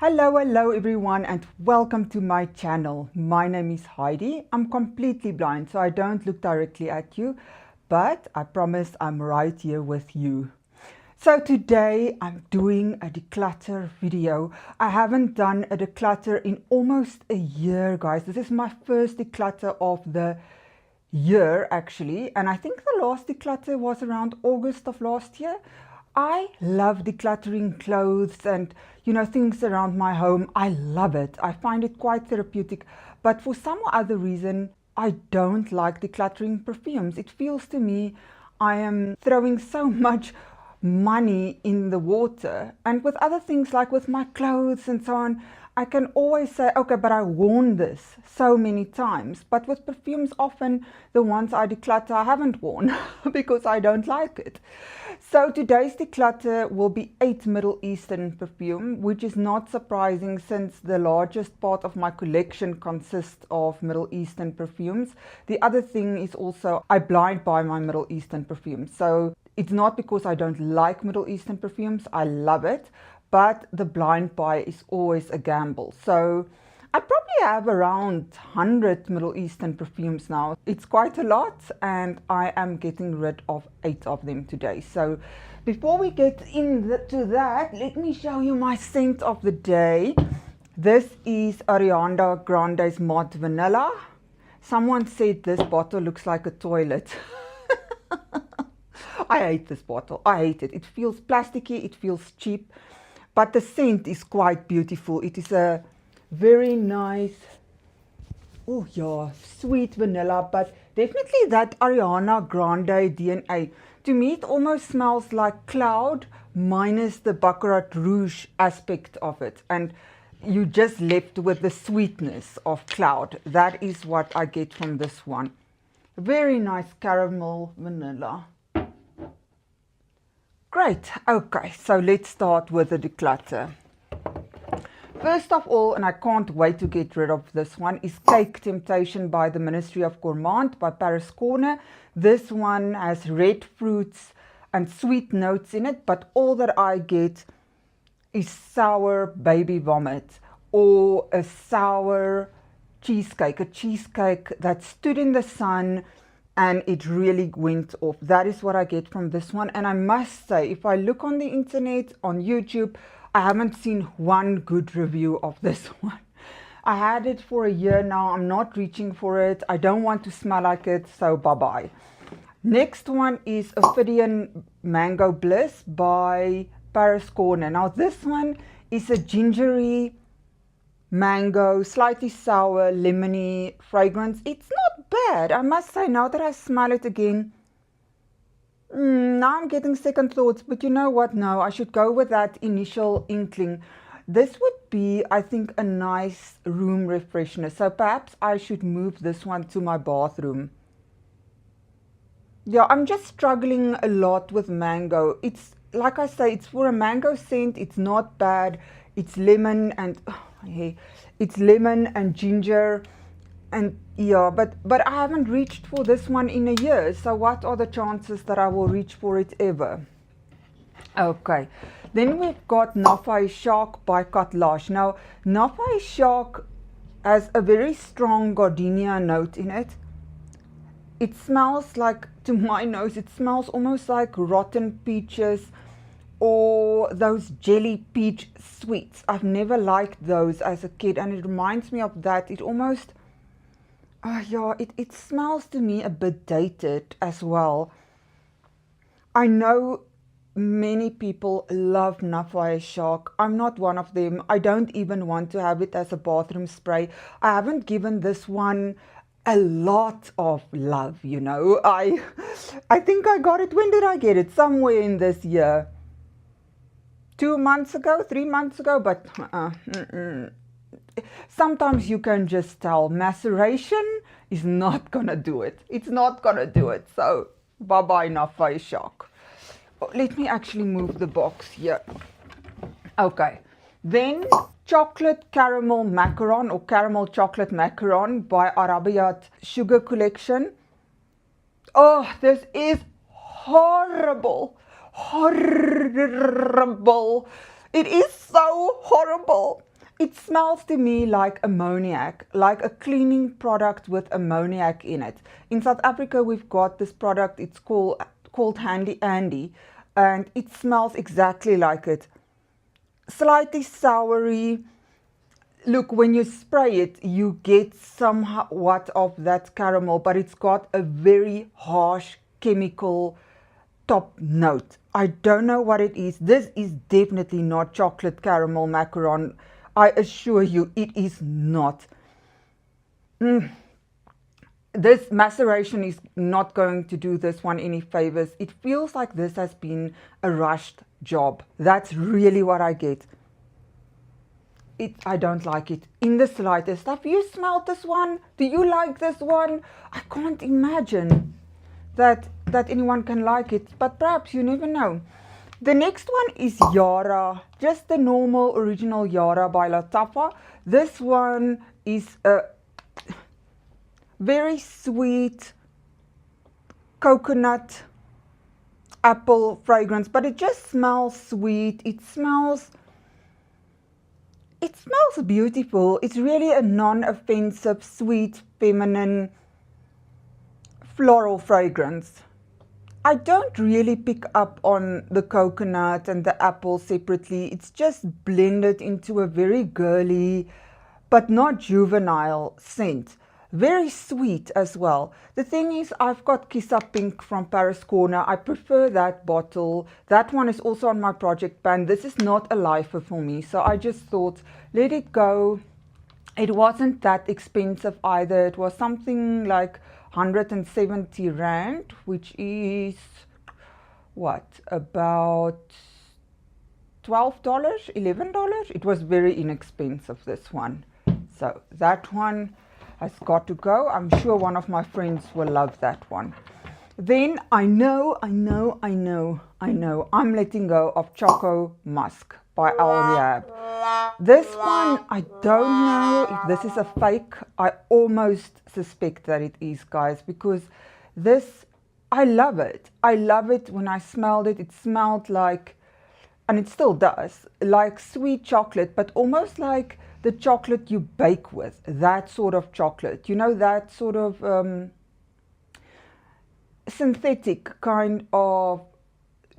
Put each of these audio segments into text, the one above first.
Hello everyone and welcome to my channel. My name is Heidi. I'm completely blind, so I don't look directly at you, but I promise I'm right here with you. So today I'm doing a declutter video. I haven't done a declutter in almost a year, guys. This is my first declutter of the year actually, and I think the last declutter was around August of last year. I love decluttering clothes and things around my home. I love it. I find it quite therapeutic, but for some other reason I don't like decluttering perfumes. It feels to me I am throwing so much money in the water, and with other things like with my clothes and so on, I can always say, okay, but I worn this so many times. But with perfumes, often the ones I declutter I haven't worn because I don't like it. So today's declutter will be 8 Middle Eastern perfume, which is not surprising since the largest part of my collection consists of Middle Eastern perfumes. The other thing is also I blind buy my Middle Eastern perfumes. So it's not because I don't like Middle Eastern perfumes, I love it, but the blind buy is always a gamble. So I probably have around 100 Middle Eastern perfumes now. It's quite a lot, and I am getting rid of 8 of them today. So before we get into that, let me show you my scent of the day. This is Ariana Grande's Matte Vanilla. Someone said this bottle looks like a toilet. I hate this bottle. I hate it. It feels plasticky, it feels cheap, but the scent is quite beautiful. It is a very nice, oh yeah, sweet vanilla, but definitely that Ariana Grande DNA. To me, it almost smells like cloud minus the Baccarat Rouge aspect of it. And you just left with the sweetness of cloud. That is what I get from this one. Very nice caramel vanilla. Great. Okay, so let's start with the declutter. First of all, and I can't wait to get rid of this one, is Cake Temptation by the Ministry of Gourmand by Paris Corner. This one has red fruits and sweet notes in it, but all that I get is sour baby vomit or a sour cheesecake, a cheesecake that stood in the sun and it really went off. That is what I get from this one. And I must say, if I look on the internet, on YouTube, I haven't seen one good review of this one. I had it for a year now. I'm not reaching for it. I don't want to smell like it, so bye-bye. Next one is Ophidian Mango Bliss by Paris Corner. Now this one is a gingery mango, slightly sour, lemony fragrance. It's not bad, I must say. Now that I smell it again, now I'm getting second thoughts, but you know what? No, I should go with that initial inkling. This would be, I think, a nice room refreshener. So perhaps I should move this one to my bathroom. Yeah, I'm just struggling a lot with mango. It's, like I say, it's for a mango scent. It's not bad. It's lemon and it's lemon and ginger, and yeah, but I haven't reached for this one in a year. So what are the chances that I will reach for it ever? Okay, then we've got Nafai Shark by Katlash. Now Nafai Shark has a very strong gardenia note in it. It smells like, to my nose, it smells almost like rotten peaches or those jelly peach sweets. I've never liked those as a kid, and it reminds me of that. It almost, yeah, it smells to me a bit dated as well. I know many people love Nafai Shark. I'm not one of them. I don't even want to have it as a bathroom spray. I haven't given this one a lot of love, you know. I think I got it, when did I get it? Somewhere in this year. 2 months ago, 3 months ago, but sometimes you can just tell maceration is not gonna do it. It's not gonna do it. So bye-bye Nafai Shark. Let me actually move the box here. Okay, then Chocolate Caramel Macaron or Caramel Chocolate Macaron by Arabiat Sugar Collection. Oh, this is horrible. Horrible. It is so horrible. It smells to me like ammoniac, like a cleaning product with ammoniac in it. In South Africa, we've got this product, it's called Handy Andy, and it smells exactly like it. Slightly soury. Look, when you spray it, you get somewhat of that caramel, but it's got a very harsh chemical top note. I don't know what it is. This is definitely not chocolate caramel macaron. I assure you, it is not. This maceration is not going to do this one any favors. It feels like this has been a rushed job. That's really what I get. I don't like it in the slightest. Have you smelled this one? Do you like this one? I can't imagine that anyone can like it, but perhaps, you never know. The next one is Yara, just the normal original Yara by Lattafa. This one is a very sweet coconut apple fragrance, but it just smells sweet. It smells beautiful. It's really a non-offensive, sweet, feminine, floral fragrance. I don't really pick up on the coconut and the apple separately. It's just blended into a very girly but not juvenile scent. Very sweet as well. The thing is, I've got Kissa Pink from Paris Corner. I prefer that bottle. That one is also on my project pan. This is not a lifer for me, so I just thought, let it go. It wasn't that expensive either. It was something like 170 Rand, which is what, about $12, $11? It was very inexpensive, this one. So that one has got to go. I'm sure one of my friends will love that one. Then I'm letting go of Choco Musk by Al Rehab. This one, I don't know if this is a fake. I almost suspect that it is, guys, because this, I love it. I love it. When I smelled it, it smelled like, and it still does, like sweet chocolate, but almost like the chocolate you bake with, that sort of chocolate. You know, that sort of synthetic kind of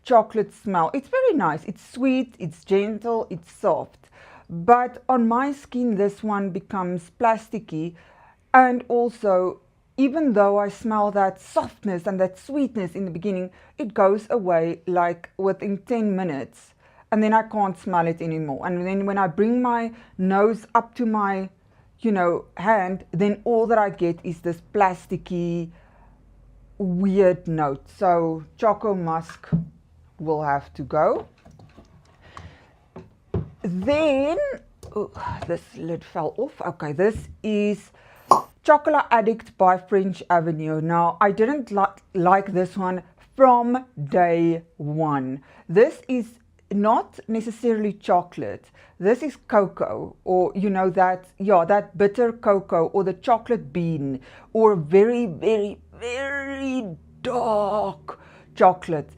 chocolate smell. It's very nice. It's sweet, it's gentle, it's soft. But on my skin, this one becomes plasticky. And also, even though I smell that softness and that sweetness in the beginning, it goes away like within 10 minutes. And then I can't smell it anymore. And then when I bring my nose up to my, hand, then all that I get is this plasticky, weird note. So Choco Musk will have to go. Then, this lid fell off. Okay, this is Chocolate Addict by French Avenue. Now, I didn't like this one from day one. This is not necessarily chocolate. This is cocoa, or that bitter cocoa, or the chocolate bean, or very, very, very dark chocolate.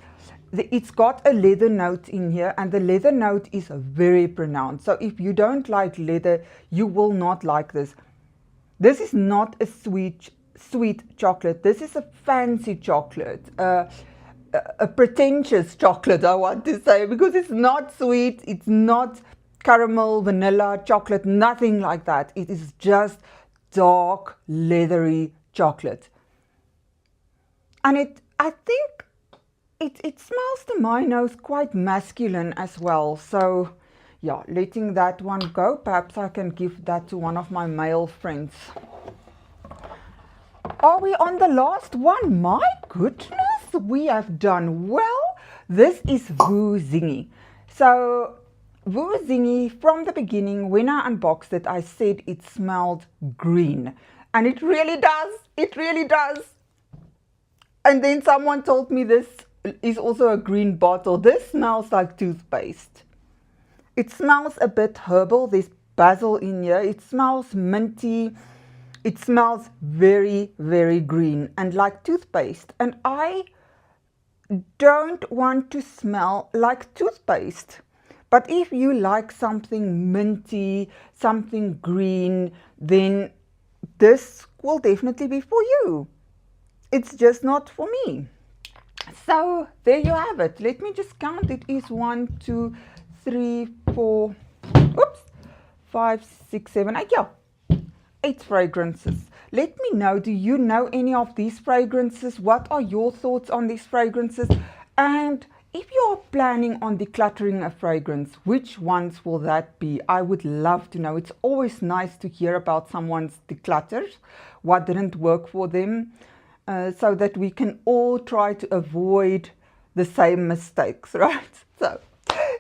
It's got a leather note in here, and the leather note is very pronounced. So if you don't like leather, you will not like this. This is not a sweet chocolate. This is a fancy chocolate. A pretentious chocolate, I want to say, because it's not sweet, it's not caramel, vanilla, chocolate, nothing like that. It is just dark, leathery chocolate. And I think it smells to my nose quite masculine as well. So yeah, letting that one go. Perhaps I can give that to one of my male friends. Are we on the last one? My goodness, we have done well. This is Vu Zingy. So Vu Zingy, from the beginning, when I unboxed it, I said it smelled green. And it really does. It really does. And then someone told me this is also a green bottle. This smells like toothpaste. It smells a bit herbal. There's basil in here. It smells minty. It smells very, very green and like toothpaste. And I don't want to smell like toothpaste. But if you like something minty, something green, then this will definitely be for you. It's just not for me. So there you have it. Let me just count. It is 1, 2, 3, 4, oops, 5, 6, 7, 8. Yeah, 8 fragrances. Let me know, do you know any of these fragrances? What are your thoughts on these fragrances? And if you're planning on decluttering a fragrance, which ones will that be? I would love to know. It's always nice to hear about someone's declutters, what didn't work for them, so that we can all try to avoid the same mistakes, right? So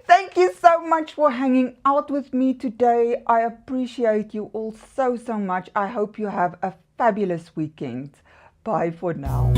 thank you so much for hanging out with me today. I appreciate you all so much. I hope you have a fabulous weekend. Bye for now.